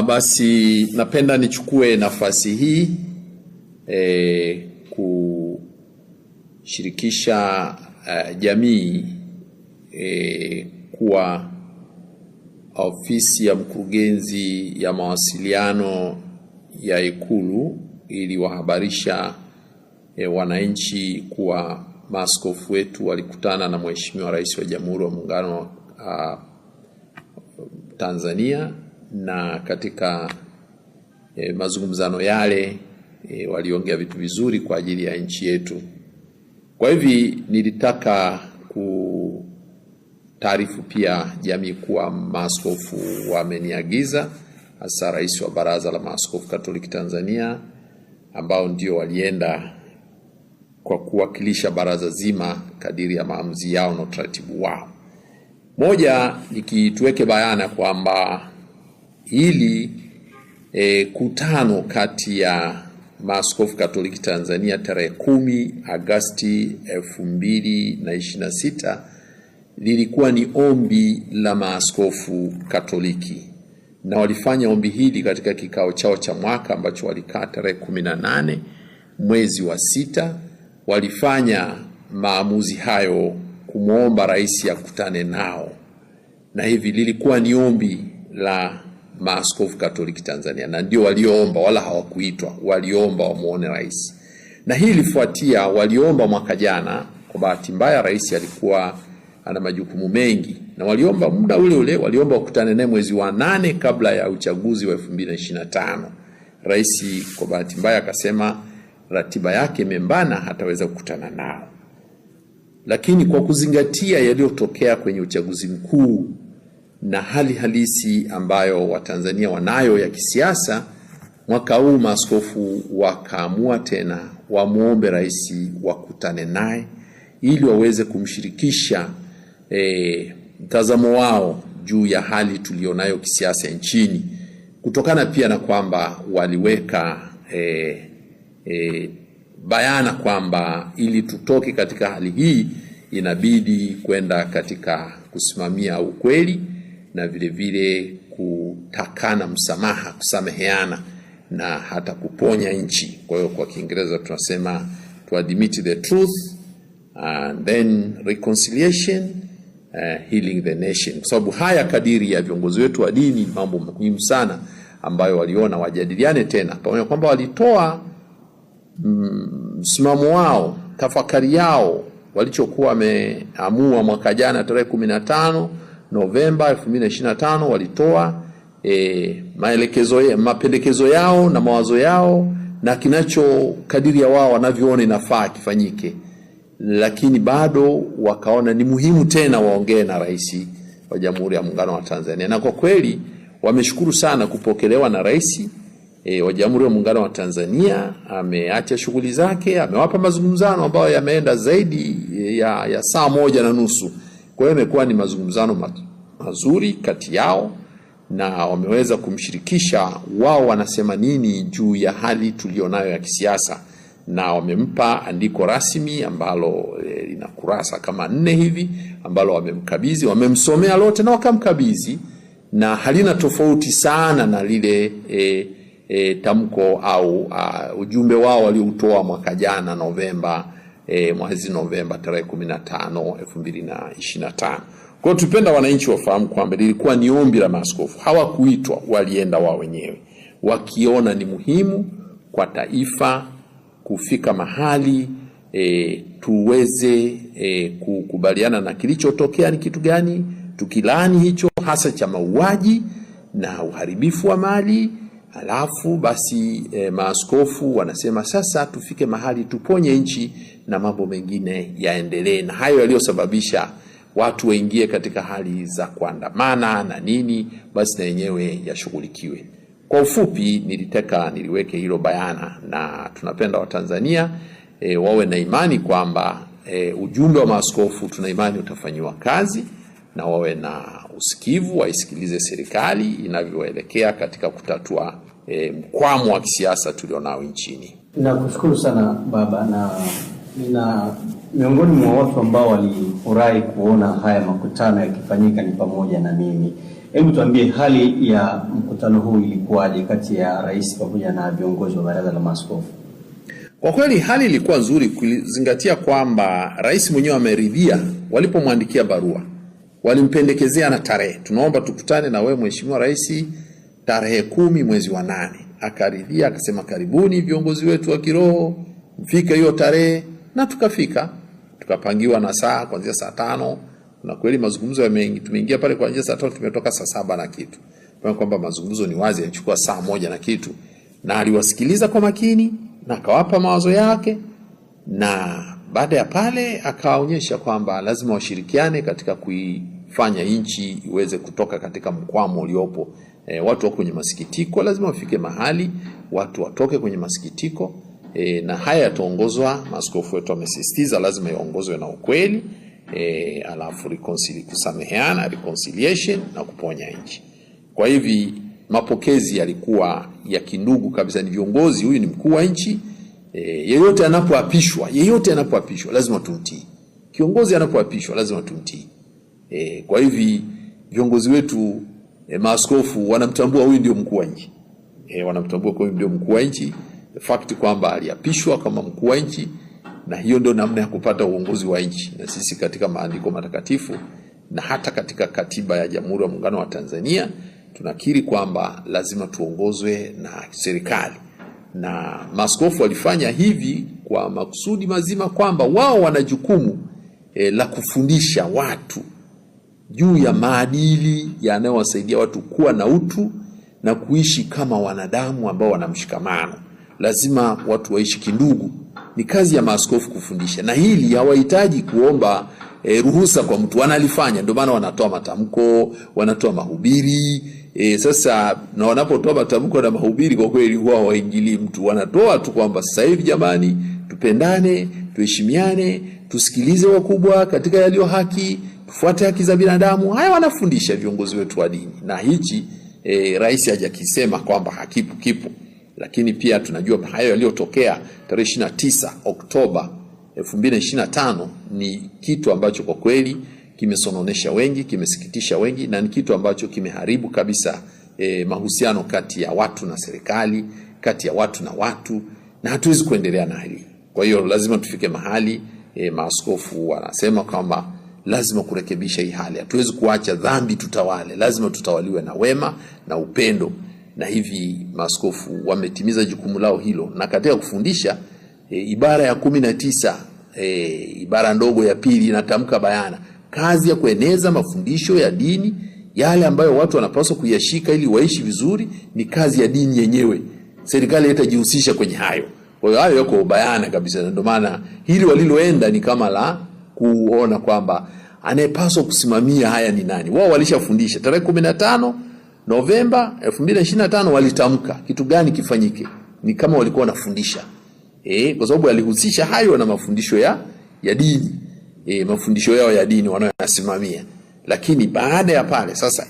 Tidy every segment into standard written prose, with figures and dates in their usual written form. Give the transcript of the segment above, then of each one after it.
Basi napenda nichukue nafasi hii kushirikisha jamii kuwa ofisi ya mkurugenzi ya mawasiliano ya Ikulu iliwahabarisha wananchi kuwa maaskofu wetu walikutana na Mheshimiwa Rais wa Jamhuri ya Muungano wa Tanzania, na katika mazungumzano yale waliongea vitu vizuri kwa ajili ya nchi yetu. Kwa hivi nilitaka kutaarifu pia jamii kuwa maaskofu wameniagiza, hasa Rais wa Baraza la Maaskofu Katoliki Tanzania, ambao ndio walienda kwa kuwakilisha baraza zima kadiri ya maamuzi yao na utaratibu wao. Moja, nikituweke bayana kwamba hili kutano kati ya Maaskofu Katoliki Tanzania tarehe 10 Agosti 2026 lilikuwa ni ombi la Maaskofu Katoliki, na walifanya ombi hili katika kikao chao cha mwaka ambacho walikaa tarehe 18 mwezi wa 6. Walifanya maamuzi hayo kumuomba rais akutane nao, na hivi lilikuwa ni ombi la Maaskofu Katoliki Tanzania, na ndio walioomba, wala hawakuitwa, waliomba wamuone rais. Na hii ilifuatia waliomba mwaka jana. Kwa bahati mbaya rais alikuwa ana majukumu mengi, na waliomba muda ule ule, waliomba wakutane naye mwezi wa 8 kabla ya uchaguzi wa 2025. Rais kwa bahati mbaya akasema ratiba yake imembana, hataweza kukutana nao. Lakini kwa kuzingatia yaliyotokea kwenye uchaguzi mkuu na hali halisi ambayo Watanzania wanayo ya kisiasa, mwaka huu maaskofu wakaamua tena wamuombe rais wakutane naye ili waweze kumshirikisha mtazamo wao juu ya hali tulionayo kisiasa nchini, kutokana pia na kwamba waliweka bayana kwamba ili tutoke katika hali hii inabidi kwenda katika kusimamia ukweli na vile vile kutakana msamaha, kusameheana na hata kuponya nchi. Kwa hiyo kwa Kiingereza tunasema to admit the truth and then reconciliation, healing the nation. Kwa sababu haya kadiri ya viongozi wetu wa dini mambo muhimu sana ambayo waliona wajadiliane tena, pamoja kwamba walitoa msimamo wao, tafakari yao walichokuwa wameamua mwaka jana tarehe 15 Novemba 2025. Walitoa mapendekezo yao na mawazo yao na kinacho kadiri ya wao wanavyoona inafaa kifanyike, lakini bado wakaona ni muhimu tena waongee na rais wa Jamhuri ya Muungano wa Tanzania. Na kwa kweli wameshukuru sana kupokelewa na rais wa Jamhuri ya Muungano wa Tanzania. Ameacha shughuli zake, amewapa mazungumzano ambayo yameenda zaidi ya saa 1.5. Kwa hiyo imekuwa ni mazungumzano mazuri kati yao, na wameweza kumshirikisha wao wanasema nini juu ya hali tulionayo ya kisiasa, na wamempa andiko rasmi ambalo lina kurasa kama 4 hivi, ambalo wamemkabidhi, wamemsomea lote na wakamkabidhi, na halina tofauti sana na lile tamko au ujumbe wao walioutoa mwaka jana mwezi Novemba tarehe 15 2025. Kwa hiyo tupenda wananchi wafahamu kwamba lilikuwa ni ombi la maaskofu, hawakuitwa, walienda wao wenyewe wakiona ni muhimu kwa taifa kufika mahali tuweze kukubaliana na kilichotokea ni kitu gani, tukilaani hicho hasa cha mauaji na uharibifu wa mali. Alafu basi maaskofu wanasema sasa tufike mahali tuponye nchi na mambo mengine yaendelee, na hayo yaliyosababisha watu waingie katika hali za kuandamana na nini, basi na yenyewe yashughulikiwe. Kwa ufupi niliweke hilo bayana, na tunapenda Watanzania wawe na imani kwamba ujumbe wa maaskofu tuna imani utafanywa kazi, na wawe na usikivu, waisikilize serikali inavyoelekea katika kutatua mkwamo wa kisiasa tulionao nchini. Nakushukuru sana baba, na miongoni mwa watu ambao walifurahi kuona haya makutano yakifanyika ni pamoja na mimi. Hebu tuambie hali ya mkutano huu ilikuwaje kati ya rais pamoja na viongozi wa baraza la maaskofu? Kwa kweli hali ilikuwa nzuri, kuzingatia kwamba rais mwenyewe ameridhia. Walipomwandikia barua walimpendekezea na tarehe, tunaomba tukutane na wewe mheshimiwa rais tarehe 10 mwezi wa 8. Akaridhia, akasema karibuni viongozi wetu wa kiroho, mfike hiyo tarehe, na tukafika. Tukapangiwa na saa kuanzia saa 5, na kweli mazungumzo mengi. Tumeingia pale kuanzia saa 5, tumetoka saa 7 na kitu. Kwa kwamba mazungumzo ni wazi, yachukua saa 1 na kitu, na aliwasikiliza kwa makini na akawapa mawazo yake, na baada ya pale akaonyesha kwamba lazima washirikiane katika kuifanya nchi iweze kutoka katika mkwamo uliopo. Watu wako kwenye masikitiko, lazima wafike mahali watu watoke kwenye masikitiko. Na haya yataongozwa, maaskofu wetu wamesisitiza lazima yaongozwe na ukweli, alafu kusameheana, reconciliation, na kuponya nchi. Kwa hivi mapokezi yalikuwa ya kindugu kabisa. Ni viongozi, huyu ni mkuu wa nchi, yeyote anapoapishwa lazima tumtii. Kiongozi anapoapishwa lazima tumtii. Kwa hivi viongozi wetu, maaskofu wanamtambua huyu ndio mkuu wa nchi. Wanamtambua kwa huyu ndio mkuu wa nchi, the fact kwamba aliapishwa kama mkuu wa nchi, na hiyo ndio namna ya kupata uongozi wa nchi. Na sisi katika maandiko matakatifu na hata katika katiba ya Jamhuri ya Muungano wa Tanzania tunakiri kwamba lazima tuongozwe na serikali, na maaskofu walifanya hivi kwa makusudi mazima kwamba wao wana jukumu la kufundisha watu juu ya maadili yanayowasaidia watu kuwa na utu na kuishi kama wanadamu ambao wana mshikamano. Lazima watu waishi kindugu. Ni kazi ya maaskofu kufundisha, na hili hawahitaji kuomba ruhusa kwa mtu, wanalifanya. Ndio maana wanatoa matamko, wanatoa mahubiri. Sasa na wanapotoa matamko na mahubiri, kwa kweli huwa hawaingilii mtu, wanatoa tu kwamba sasa hivi jamani, tupendane, tuheshimiane, tusikilize wakubwa katika yaliyo haki, tufuate haki za binadamu. Haya wanafundisha viongozi wetu wa dini, na hichi rais hajakisema kwamba hakipo, kipo. Lakini pia tunajua hayo yaliyotokea tarehe 29 Oktoba 2025 ni kitu ambacho kwa kweli kimesononesha wengi, kimesikitisha wengi, na ni kitu ambacho kimeharibu kabisa mahusiano kati ya watu na serikali, kati ya watu na watu, na hatuwezi kuendelea na hali. Kwa hiyo lazima tufike mahali, maaskofu wanasema kwamba lazima kurekebisha hii hali. Hatuwezi kuacha dhambi tutawale, lazima tutawaliwe na wema na upendo. Na hivi maaskofu wametimiza jukumu lao hilo, na katika kufundisha ibara ya 19 ibara ndogo ya 2 inatamka bayana kazi ya kueneza mafundisho ya dini, yale ambayo watu wanapaswa kuyashika ili waishi vizuri, ni kazi ya dini yenyewe. Serikali haitajihusisha kwenye hayo. Kwa hiyo hayo yako bayana kabisa. Ndio maana hili waliloenda ni kama la kuona kwamba anayepaswa kusimamia haya ni nani. Wao walishafundisha tarehe 15 Novemba 2025 walitamka kitu gani kifanyike. Ni kama walikuwa wanafundisha. Kwa sababu walihusisha hayo na mafundisho ya dini. Mafundisho yao ya dini wanayoyasimamia. Lakini baada ya pale sasa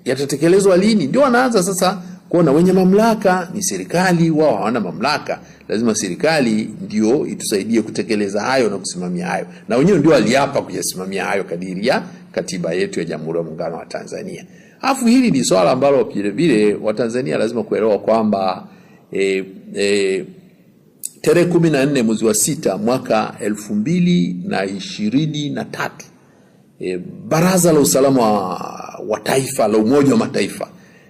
yatatekelezwa lini? Ndio wanaanza sasa kuona wenye mamlaka ni serikali, wao hawana mamlaka. Lazima serikali ndio itusaidie kutekeleza hayo na kusimamia hayo. Na wenyewe ndio waliapa kuyasimamia hayo kadiri ya katiba yetu ya Jamhuri ya Muungano wa Tanzania. Alafu hili ni swala ambalo vile vile Watanzania lazima kuelewa kwamba tarehe 14 mwezi wa 6 mwaka 2023 Baraza la Usalama wa Taifa la Umoja wa Mataifa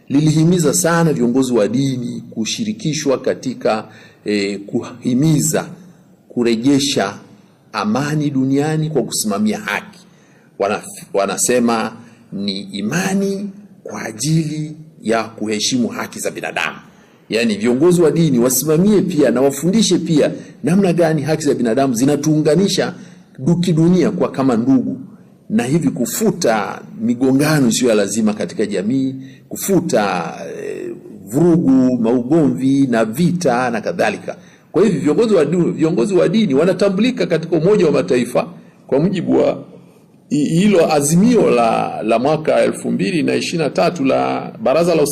lilihimiza sana viongozi wa dini kushirikishwa katika kuhimiza kurejesha amani duniani kwa kusimamia haki. Wanasema ni imani kwa ajili ya kuheshimu haki za binadamu. Yaani viongozi wa dini wasimamie pia na wafundishe pia namna gani haki za binadamu zinatuunganisha dunia kwa kama ndugu, na hivi kufuta migongano isiyo ya lazima katika jamii, kufuta vurugu, maugomvi na vita na kadhalika. Kwa hivi viongozi wa dini wanatambulika katika Umoja wa Mataifa kwa mujibu wa hilo azimio la mwaka 2023 la Baraza la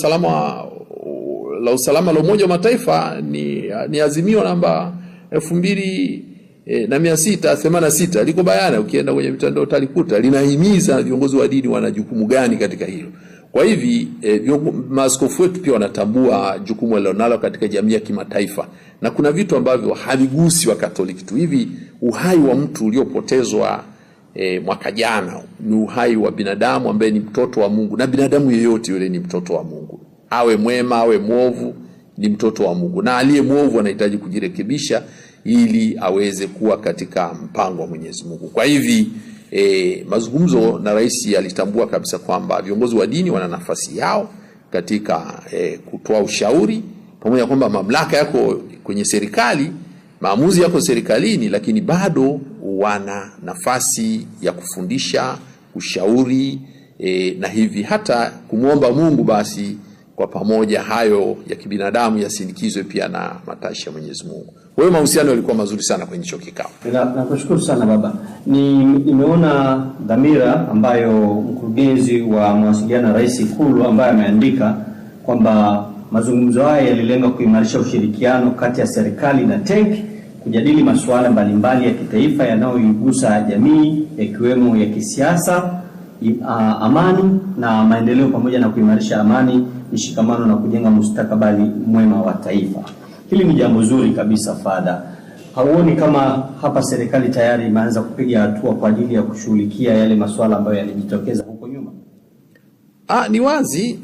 Usalama la Umoja wa Mataifa. Ni azimio namba 2023 na 686 liko bayana, ukienda kwenye mitandao utalikuta, linahimiza viongozi wa dini wana jukumu gani katika hilo. Kwa hivi maaskofu wetu pia wanatambua jukumu walilonalo katika jamii ya kimataifa, na kuna vitu ambavyo havigusi wa Katoliki tu. Hivi uhai wa mtu uliopotezwa mwaka jana ni uhai wa binadamu ambaye ni mtoto wa Mungu, na binadamu yeyote yule ni mtoto wa Mungu, awe mwema awe mwovu, ni mtoto wa Mungu, na aliye mwovu anahitaji kujirekebisha ili aweze kuwa katika mpango wa Mwenyezi Mungu. Kwa hivi mazungumzo na rais alitambua kabisa kwamba viongozi wa dini wana nafasi yao katika kutoa ushauri, pamoja kwamba mamlaka yako kwenye serikali, maamuzi yako serikalini, lakini bado wana nafasi ya kufundisha, kushauri, na hivi hata kumuomba Mungu basi kwa pamoja hayo ya kibinadamu yasindikizwe pia na matashi ya Mwenyezi Mungu. Kwa hiyo mahusiano yalikuwa mazuri sana kwenye hicho kikao. Nakushukuru sana baba. Nimeona dhamira ambayo mkurugenzi wa mawasiliano ya Rais Ikulu ambaye ameandika kwamba mazungumzo haya yalilenga kuimarisha ushirikiano kati ya serikali na TEC, kujadili masuala mbalimbali ya kitaifa yanayoigusa jamii, yakiwemo ya kisiasa, amani na maendeleo, pamoja na kuimarisha amani, mshikamano na kujenga mustakabali mwema wa taifa. Hili ni jambo zuri kabisa, Father. Hauoni kama hapa serikali tayari imeanza kupiga hatua kwa ajili ya kushughulikia yale masuala ambayo yalijitokeza huko nyuma? Ni wazi,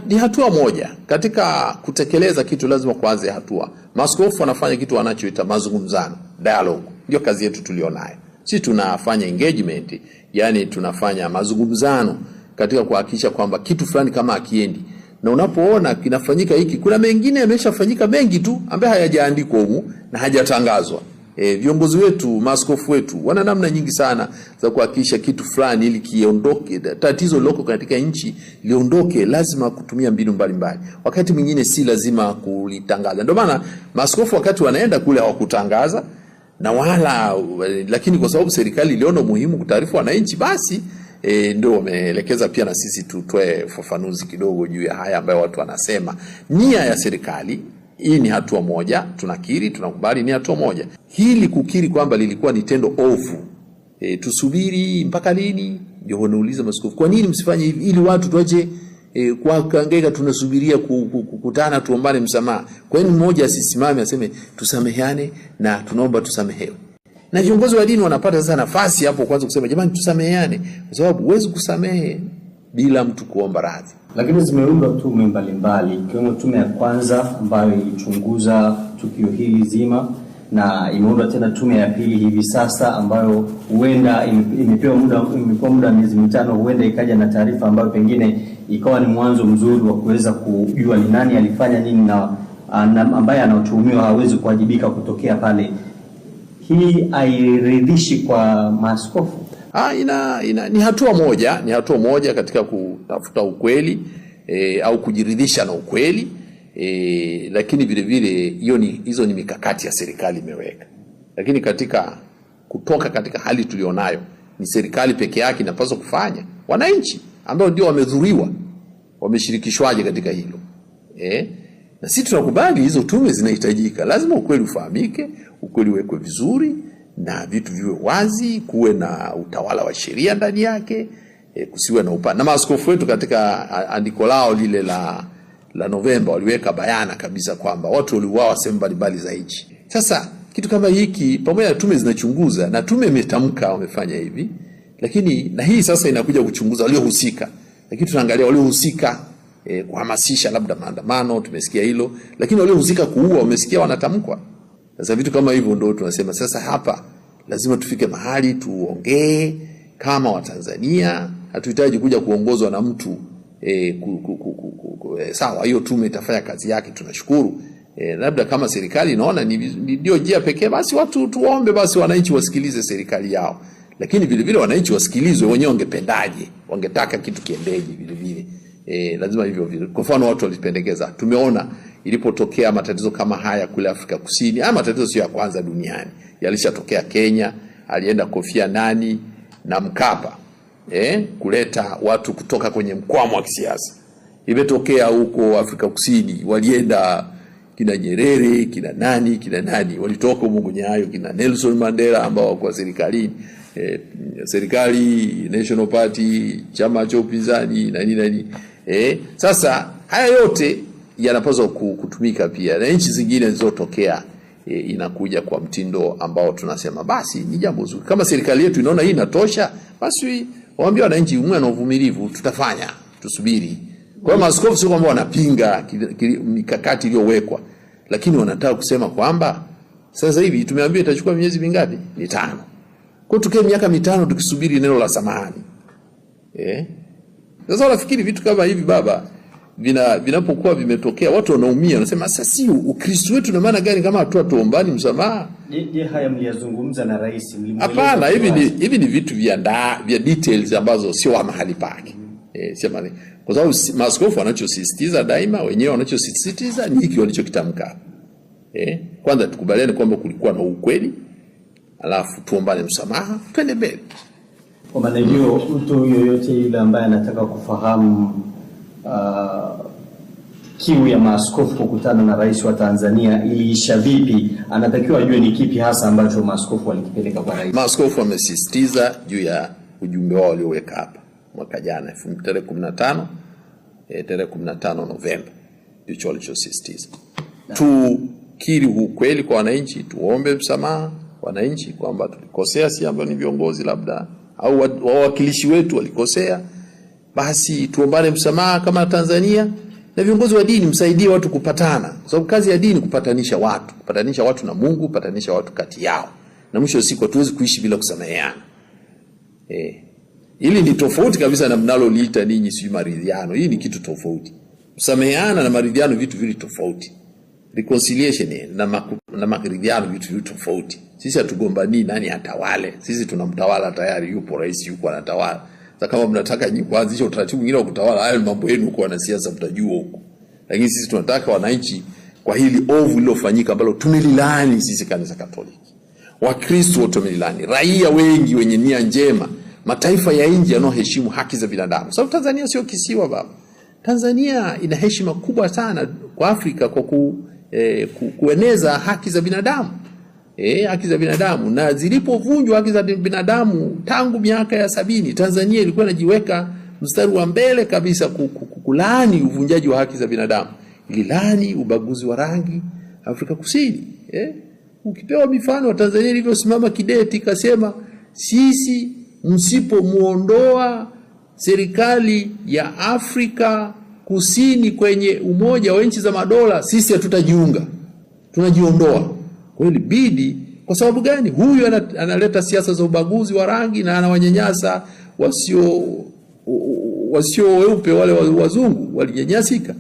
ni hatua moja. Katika kutekeleza kitu lazima kuanze hatua. Maaskofu wanafanya kitu wanachoita mazungumzano, dialogue. Ndio kazi yetu tulionayo. Sisi tunafanya engagement, yani tunafanya mazungumzano katika kuhakikisha kwamba kitu fulani kama akiendi. Na unapoona kinafanyika hiki, kuna mengine yameshafanyika mengi tu ambaye hayajaandikwa humu na hajatangazwa. Viongozi wetu, maaskofu wetu wana namna nyingi sana za kuhakikisha kitu fulani ili kiondoke, tatizo loko katika nchi liondoke, lazima kutumia mbinu mbalimbali. Wakati mwingine si lazima kulitangaza. Ndio maana maaskofu wakati wanaenda kule hawakutangaza na wala, lakini kwa sababu serikali iliona muhimu kutaarifu wananchi, basi ndio wameelekeza pia na sisi tutoe ufafanuzi kidogo juu ya haya ambayo watu wanasema. Nia ya serikali hii ni hatua moja, tunakiri, tunakubali ni hatua moja. Hili kukiri kwamba lilikuwa ni tendo ovu, tusubiri mpaka lini? Ndio wanauliza maaskofu, kwa nini msifanye hivi ili watu tuache kwa kangaika tunasubiria kukutana tuombane msamaha? Kwa nini mmoja asisimame aseme tusameheane na tunaomba tusamehewe? Na viongozi wa dini wanapata sasa nafasi hapo kwanza kusema jamani tusameheane, kwa sababu huwezi kusamehe bila mtu kuomba radhi. Lakini zimeundwa tume mbalimbali, ikiwemo tume ya kwanza ambayo ilichunguza tukio hili zima, na imeundwa tena tume ya pili hivi sasa ambayo huenda imepewa muda miezi mitano, huenda ikaja na taarifa ambayo pengine ikawa ni mwanzo mzuri wa kuweza kujua ni nani alifanya nini na ambaye anatuhumiwa hawezi kuwajibika kutokea pale. Hii hairidhishi kwa maaskofu? Ni hatua moja katika kutafuta ukweli au kujiridhisha na ukweli, lakini vile vile hizo ni mikakati ya serikali imeweka. Lakini katika kutoka katika hali tulionayo, ni serikali peke yake inapaswa kufanya. Wananchi ambao ndio wamedhuriwa wameshirikishwaje katika hilo? Na sisi tunakubali hizo tume zinahitajika. Lazima ukweli ufahamike, ukweli uwekwe vizuri na vitu viwe wazi, kuwe na utawala wa sheria ndani yake, kusiwe na na maaskofu wetu katika andiko lao lile la Novemba waliweka bayana kabisa kwamba watu waliuawa sehemu mbalimbali za nchi. Sasa kitu kama hiki, pamoja na tume zinachunguza na tume imetamka wamefanya hivi, lakini na hii sasa inakuja kuchunguza waliohusika. Lakini tunaangalia waliohusika kuhamasisha labda maandamano, tumesikia hilo, lakini waliohusika kuua wamesikia wanatamkwa. Sasa vitu kama hivyo ndio tunasema sasa hapa lazima tufike mahali tuongee kama Watanzania. Hatuhitaji kuja kuongozwa na mtu sawa, hiyo tume itafanya kazi yake, tunashukuru. Labda kama serikali inaona ndio njia pekee, basi watu tuombe, basi wananchi wasikilize serikali yao. Lakini vile vile wananchi wasikilizwe wenyewe, wangependaje, wangetaka kitu kiendeje vile vile. Lazima hivyo vile. Kwa mfano watu walipendekeza, tumeona ilipotokea matatizo kama haya kule Afrika Kusini, matatizo sio ya kwanza duniani. Yalishatokea Kenya, alienda Kofi Annan na Mkapa, kuleta watu kutoka kwenye mkwamo wa kisiasa. Imetokea huko Afrika Kusini, walienda kina Nyerere, kina nani walitoka Mungu Nyayo, kina Nelson Mandela ambao wako serikalini, serikali, National Party, chama cha upinzani nani. Sasa haya yote yanapaswa kutumika pia na nchi zingine zilizotokea. Inakuja kwa mtindo ambao tunasema basi ni jambo zuri. Kama serikali yetu inaona hii inatosha, basi waambie wananchi mwe na uvumilivu, tutafanya, tusubiri. Kwa hiyo maaskofu sio kwamba wanapinga mikakati iliyowekwa, lakini wanataka kusema kwamba sasa hivi tumeambiwa itachukua miezi mingapi? 5. Kwa tukae miaka 5 tukisubiri neno la samahani. Sasa wanafikiri vitu kama hivi baba vinapokuwa vimetokea watu wanaumia, wanasema sasa si Ukristo wetu na maana gani kama hatu tuombani msamaha? Je, haya mliyazungumza na rais? Hapana, hivi ni vitu vya details ambazo sio mahali pake. Sema kwa sababu maaskofu wanachosisitiza daima, wenyewe wanachosisitiza ni hiki walichokitamka. Kwanza tukubaliane kwamba kulikuwa na ukweli, alafu tuombane msamaha, twende mbele. Kwa maana hiyo mtu yoyote yule ambaye anataka kufahamu kiu ya maaskofu kukutana na rais wa Tanzania iliisha vipi, anatakiwa ajue ni kipi hasa ambacho maaskofu walikipeleka kwa rais. Maaskofu wamesisitiza juu ya ujumbe wao walioweka hapa mwaka jana tarehe 15 Novemba, ndicho walichosisitiza. Tukiri ukweli kwa wananchi, tuombe msamaha wananchi kwamba tulikosea, si ambao ni viongozi labda au wawakilishi wetu walikosea, basi tuombane msamaha kama Tanzania, na viongozi wa dini msaidie watu kupatana, kwa sababu kazi ya dini kupatanisha watu na Mungu, kupatanisha watu kati yao, na mwisho wa siku hatuwezi kuishi bila kusameheana. Hili ni tofauti kabisa na mnaloliita ninyi si maridhiano. Hii ni kitu tofauti. Kusameheana na maridhiano vitu vili tofauti. Reconciliation na maridhiano vitu vili tofauti. Sisi hatugombani nani atawale. Sisi tunamtawala tayari, yupo rais, yuko anatawala. Sasa kama mnataka nyinyi kuanzisha utaratibu mwingine wa kutawala, hayo mambo yenu huko na siasa mtajua huko. Lakini sisi tunataka wananchi kwa hili ovu lilofanyika ambalo tumelilani sisi kanisa Katoliki. Wakristo wote wamelilani, raia wengi wenye nia njema, mataifa ya nje yanayoheshimu haki za binadamu. Sababu Tanzania sio kisiwa baba. Tanzania ina heshima kubwa sana kwa Afrika kwa kueneza haki za binadamu. Haki za binadamu, na zilipovunjwa haki za binadamu tangu miaka ya 70, Tanzania ilikuwa inajiweka mstari wa mbele kabisa kulaani uvunjaji wa haki za binadamu. Ililani ubaguzi wa rangi Afrika Kusini. Ukipewa mifano wa Tanzania ilivyosimama kidete ikasema sisi msipomuondoa serikali ya Afrika Kusini kwenye Umoja wa Nchi za Madola, sisi hatutajiunga, tunajiondoa. Kwa hiyo bidi, kwa sababu gani? Huyu analeta siasa za ubaguzi wa rangi na anawanyanyasa wasio weupe, wale wazungu walinyanyasika.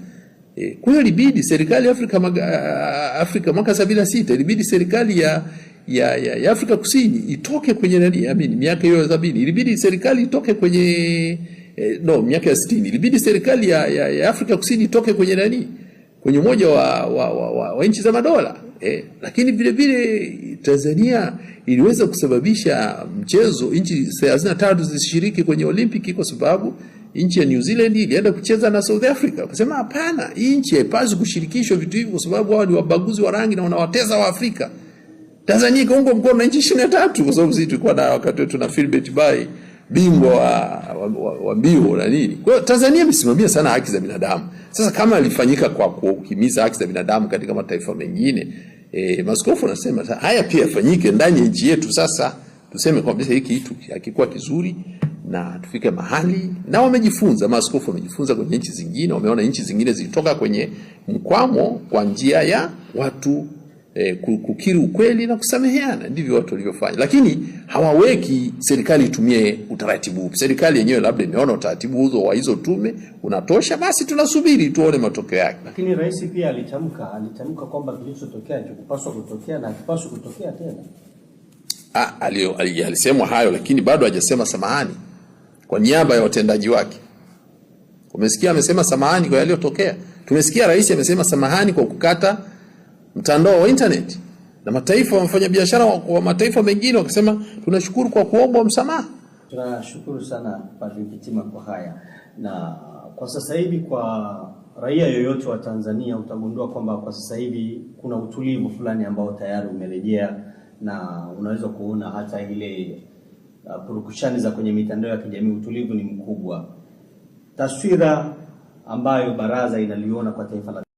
Kwa hiyo libidi serikali ya Afrika mwaka 76, libidi serikali ya Afrika Kusini itoke kwenye miaka hiyo ya 70, ilibidi serikali itoke kwenye miaka ya 60, ilibidi serikali ya Afrika Kusini itoke kwenye kwenye Umoja wa Nchi za Madola. Lakini vile vile Tanzania iliweza kusababisha mchezo nchi 33 zisishiriki kwenye Olimpiki kwa sababu nchi ya New Zealand ilienda kucheza na South Africa. Wakasema hapana, hii nchi haipaswi kushirikishwa vitu hivi kwa sababu hao ni wabaguzi wa rangi na wanawateza wa Afrika. Tanzania ikaungwa mkono na nchi 23 kwa sababu sisi tulikuwa na wakati wetu na Philbert Bayi, bingwa wa mbio na nini. Kwa hiyo Tanzania imesimamia sana haki za binadamu. Sasa kama ilifanyika kwa kuhimiza haki za binadamu katika mataifa mengine, maaskofu wanasema haya pia yafanyike ndani ya nchi yetu. Sasa tuseme kwamba hiki kitu hakikuwa kizuri na tufike mahali, na wamejifunza, maaskofu wamejifunza kwenye nchi zingine, wameona nchi zingine zilitoka kwenye mkwamo kwa njia ya watu kukiri ukweli na kusameheana. Ndivyo watu walivyofanya, lakini hawaweki serikali itumie utaratibu. Serikali yenyewe labda imeona utaratibu huzo wa hizo tume unatosha, basi tunasubiri tuone matokeo yake. Lakini rais pia alitamka kwamba kilichotokea hakipaswa kutokea na hakipaswi kutokea tena. Alisema hayo, lakini bado hajasema samahani kwa niaba ya watendaji wake. Umesikia amesema samahani kwa yaliyotokea? Tumesikia rais amesema samahani kwa kukata mtandao wa internet, na mataifa wamefanya biashara wa mataifa mengine wakisema tunashukuru kwa kuomba msamaha. Tunashukuru sana Padri Kitima kwa haya. Na kwa sasa hivi kwa raia yoyote wa Tanzania utagundua kwamba kwa sasa hivi kuna utulivu fulani ambao tayari umerejea, na unaweza kuona hata ile purukushani za kwenye mitandao ya kijamii, utulivu ni mkubwa. Taswira ambayo baraza inaliona kwa taifa la